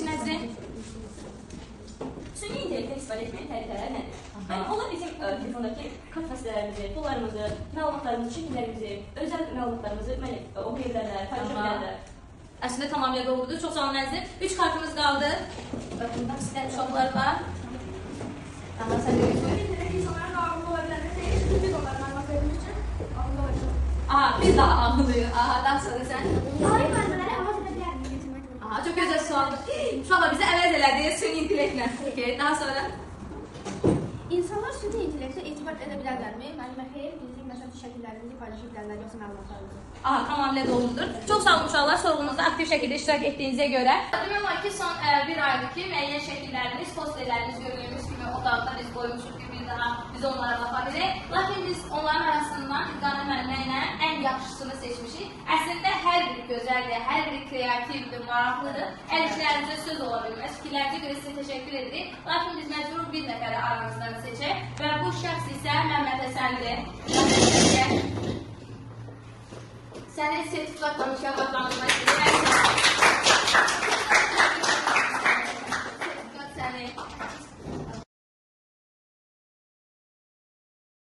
Nəzrin? Süni intellekti istifadə etməyin təhlükələri nədir? Yəni, onlar bizim telefondakı kart vasitələrimizi, pullarımızı, məlumatlarımızı, çəkimlərimizi, özəl məlumatlarımızı oxuya bilərlər, paylaşa bilərlər. Əslində tamamilə doğrudur. Çox sağ olun Nəzrin. 3 kartımız qaldı. Bunda sizdən çoxlar var. Daha sən də götür. İnsanların ağırlığı ola bilərlər. Biz onların məlumat vermək üçün ağırlığı olacaq. Aha, biz daha ağırlıyıq. Aha, daha sonra sən. Tarih müəllimələri əvəz edə bilərmi? Aha, çox gözəl sualdır. Uşaqlar bizi əvəz elədi süni intellektlə. Okay, daha sonra. İnsanlar süni intellektə etibar edə bilərlərmi? Müəllimə xeyr, bizim məsələn şəkillərimizi paylaşa bilərlər, yoxsa məlumatlarımızı? Aha, tamamilə doğrudur. Çox sağ olun uşaqlar, sorğunuzda aktiv şəkildə iştirak etdiyinizə görə. Demək olar ki, son bir aydır ki, müəyyən şəkillərimiz, posterlərimiz gördüyümüz kimi otaqda biz qoymuşuq ki, bir daha biz onlara baxa bilək. Lakin biz onların arasından İlqanə müəllimə ilə ən yaxşısını seçmişik. Əslində hər biri gözəldir, hər biri kreativdir, maraqlıdır. Hər işlərimizə söz ola bilməz. Fikirlərinizə görə sizə təşəkkür edirik. Lakin biz məcbur bir nəfəri aramızdan seçək və bu şəxs isə Məmməd Həsəndir. Səni sertifikatla mükaffatlandırmaq istəyirəm.